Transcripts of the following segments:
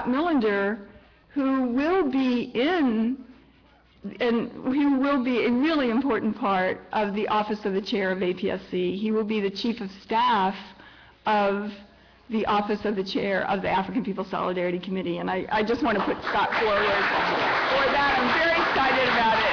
Scott Millender, who will be who will be a really important part of the Office of the Chair of APSC. He will be the Chief of Staff of the Office of the Chair of the African People's Solidarity Committee, and I just want to put Scott forward for that. I'm very excited about it.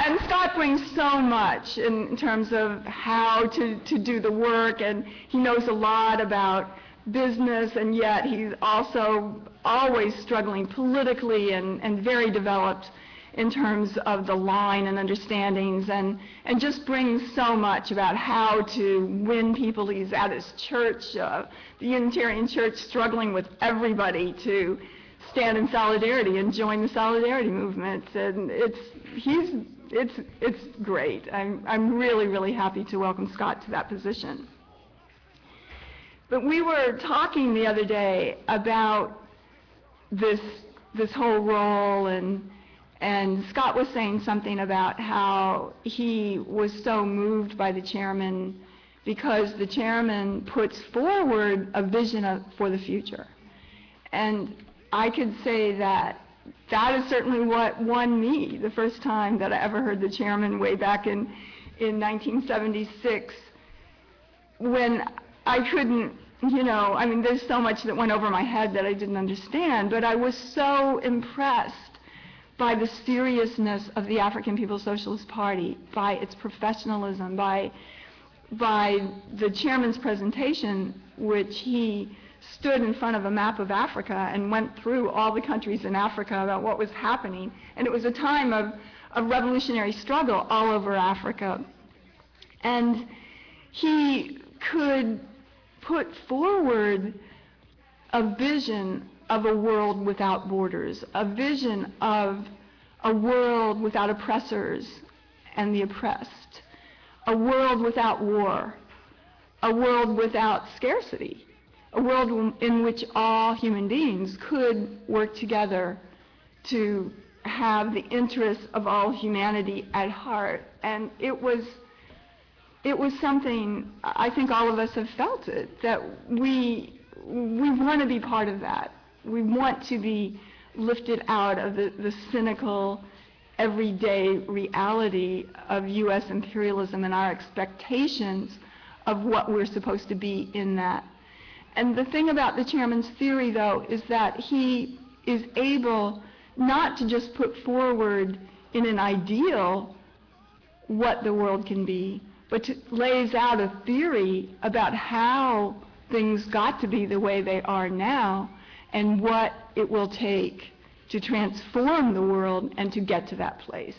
And Scott brings so much in terms of how to do the work, and he knows a lot about business, and yet he's also always struggling politically and very developed in terms of the line and understandings, and just brings so much about how to win people. He's at his church, the Unitarian Church, struggling with everybody to stand in solidarity and join the solidarity movement, and it's great. I'm really, really happy to welcome Scott to that position. But we were talking the other day about this whole role, and Scott was saying something about how he was so moved by the chairman because the chairman puts forward a vision for the future. And I could say that is certainly what won me the first time that I ever heard the chairman way back in 1976, when I couldn't, I mean, there's so much that went over my head that I didn't understand, but I was so impressed by the seriousness of the African People's Socialist Party, by its professionalism, by the chairman's presentation, which he stood in front of a map of Africa and went through all the countries in Africa about what was happening. And it was a time of revolutionary struggle all over Africa. And he could put forward a vision of a world without borders, a vision of a world without oppressors and the oppressed, a world without war, a world without scarcity, a world in which all human beings could work together to have the interests of all humanity at heart. And it was something, I think all of us have felt it, that we want to be part of that. We want to be lifted out of the cynical, everyday reality of U.S. imperialism and our expectations of what we're supposed to be in that. And the thing about the chairman's theory, though, is that he is able not to just put forward in an ideal what the world can be, but lays out a theory about how things got to be the way they are now and what it will take to transform the world and to get to that place.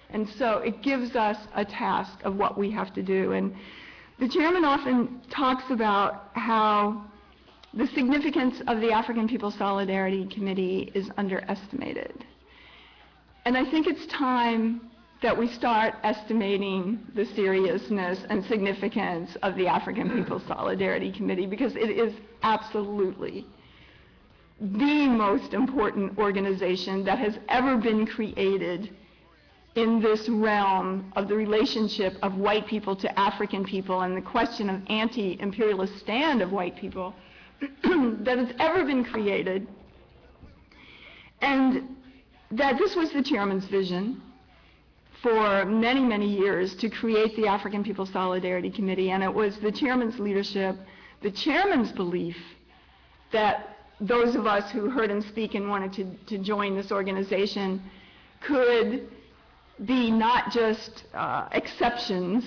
And so it gives us a task of what we have to do. And the chairman often talks about how the significance of the African People's Solidarity Committee is underestimated. And I think it's time that we start estimating the seriousness and significance of the African People's Solidarity Committee, because it is absolutely the most important organization that has ever been created in this realm of the relationship of white people to African people and the question of anti-imperialist stand of white people that has ever been created. And that this was the chairman's vision for many, many years, to create the African People's Solidarity Committee, and it was the chairman's leadership, the chairman's belief that those of us who heard him speak and wanted to join this organization could be not just exceptions,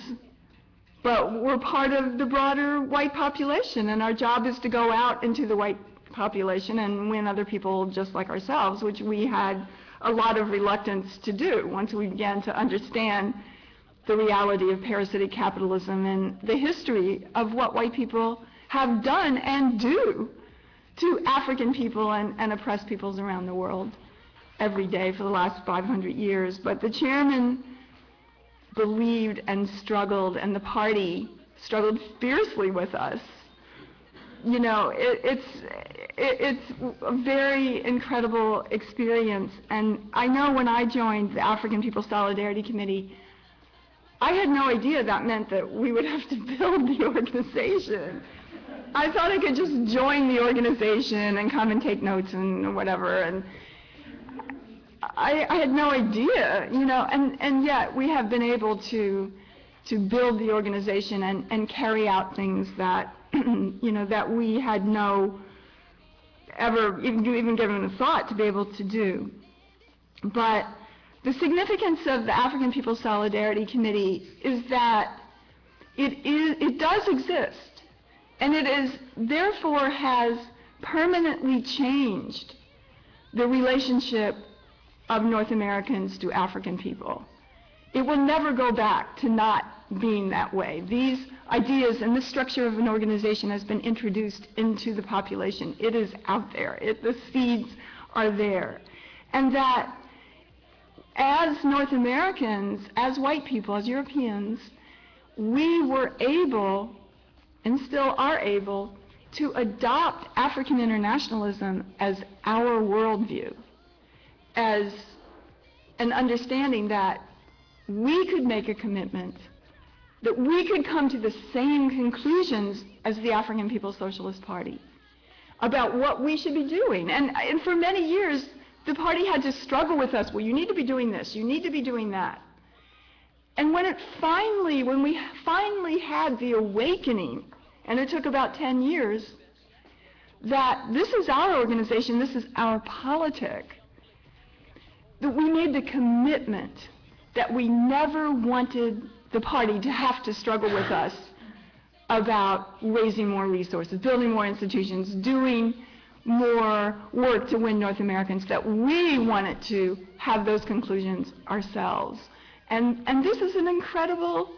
but we're part of the broader white population, and our job is to go out into the white population and win other people just like ourselves, which we had a lot of reluctance to do once we began to understand the reality of parasitic capitalism and the history of what white people have done and do to African people and oppressed peoples around the world every day for the last 500 years. But the chairman believed and struggled, and the party struggled fiercely with us. You know, it's a very incredible experience, and I know when I joined the African People's Solidarity Committee, I had no idea that meant that we would have to build the organization. I thought I could just join the organization and come and take notes and whatever, and I had no idea, you know, and yet we have been able to build the organization and carry out things that, you know, that we had no ever even given a thought to be able to do. But the significance of the African People's Solidarity Committee is that it does exist, and it is therefore has permanently changed the relationship of North Americans to African people. It will never go back to not being that way. These ideas and this structure of an organization has been introduced into the population. It is out there. The seeds are there. And that as North Americans, as white people, as Europeans, we were able, and still are able, to adopt African internationalism as our worldview, as an understanding that we could make a commitment, that we could come to the same conclusions as the African People's Socialist Party about what we should be doing. And for many years, the party had to struggle with us. Well, you need to be doing this, you need to be doing that. And when we finally had the awakening, and it took about 10 years, that this is our organization, this is our politic, that we made the commitment that we never wanted the party to have to struggle with us about raising more resources, building more institutions, doing more work to win North Americans, that we wanted to have those conclusions ourselves. And this is an incredible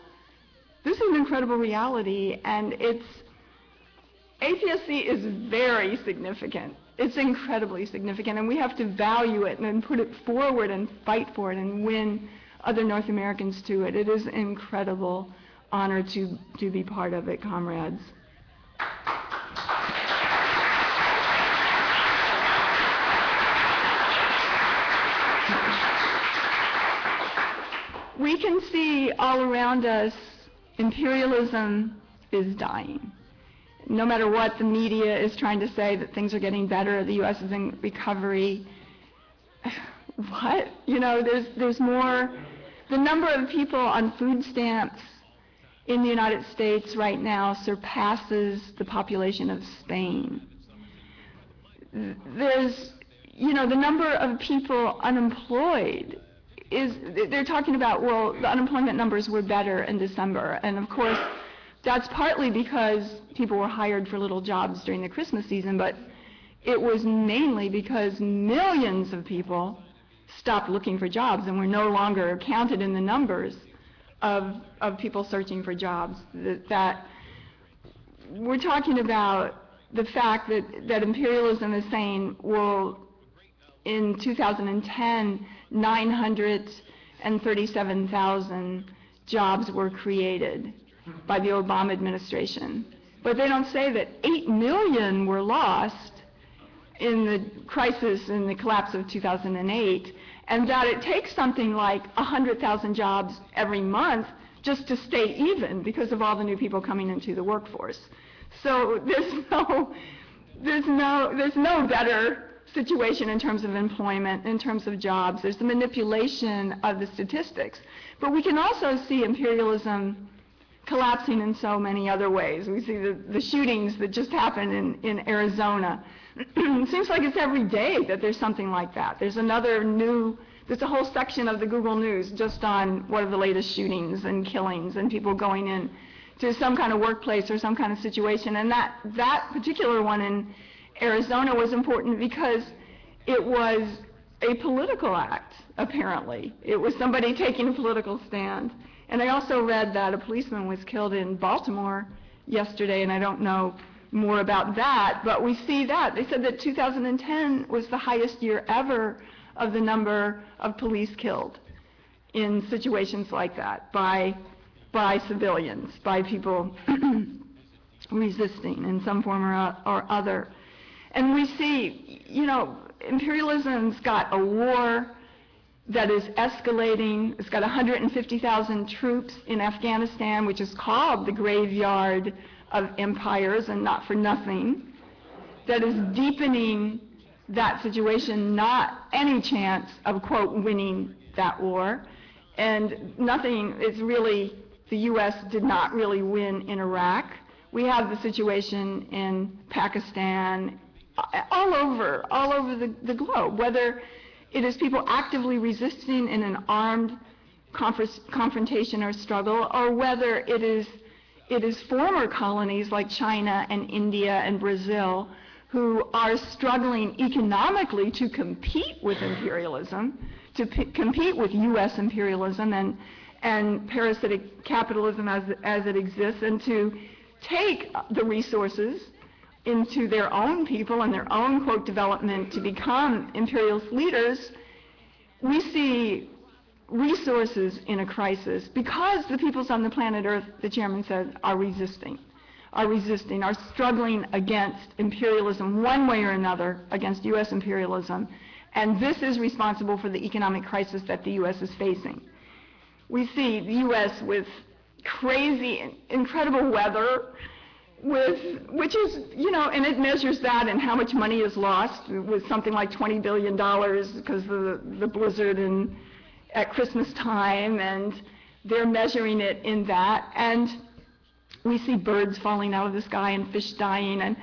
reality, and APSC is very significant. It's incredibly significant, and we have to value it and put it forward and fight for it and win other North Americans to it. It is an incredible honor to be part of it, comrades. We can see all around us imperialism is dying. No matter what the media is trying to say, that things are getting better, the U.S. is in recovery. What? You know, there's more. The number of people on food stamps in the United States right now surpasses the population of Spain. There's, you know, the number of people unemployed they're talking about, well, the unemployment numbers were better in December, and of course that's partly because people were hired for little jobs during the Christmas season, but it was mainly because millions of people stopped looking for jobs and were no longer counted in the numbers of people searching for jobs. That we're talking about the fact that imperialism is saying, well, in 2010, 937,000 jobs were created by the Obama administration. But they don't say that 8 million were lost in the crisis and the collapse of 2008, and that it takes something like 100,000 jobs every month just to stay even because of all the new people coming into the workforce. So there's no better situation in terms of employment, in terms of jobs. There's the manipulation of the statistics. But we can also see imperialism collapsing in so many other ways. We see the shootings that just happened in Arizona. It seems like it's every day that there's something like that. There's a whole section of the Google News just on what are the latest shootings and killings and people going in to some kind of workplace or some kind of situation. And that particular one in Arizona was important because it was a political act, apparently. It was somebody taking a political stand. And I also read that a policeman was killed in Baltimore yesterday, and I don't know more about that, but we see that. They said that 2010 was the highest year ever of the number of police killed in situations like that by civilians, by people resisting in some form or other. And we see, you know, imperialism's got a war that is escalating. It's got 150,000 troops in Afghanistan, which is called the graveyard of empires, and not for nothing, that is deepening that situation, not any chance of, quote, winning that war. And nothing, it's really, the U.S. did not really win in Iraq. We have the situation in Pakistan, all over the globe, whether it is people actively resisting in an armed confrontation or struggle, or whether it is former colonies like China and India and Brazil who are struggling economically to compete with imperialism, to compete with U.S. imperialism and parasitic capitalism as it exists, and to take the resources into their own people and their own, quote, development to become imperialist leaders. We see resources in a crisis because the peoples on the planet Earth, the chairman said, are struggling against imperialism one way or another, against U.S. imperialism, and this is responsible for the economic crisis that the U.S. is facing. We see the U.S. with crazy, incredible weather, which is, you know, and it measures that and how much money is lost, with something like $20 billion because of the blizzard at Christmas time, and they're measuring it in that. And we see birds falling out of the sky and fish dying, and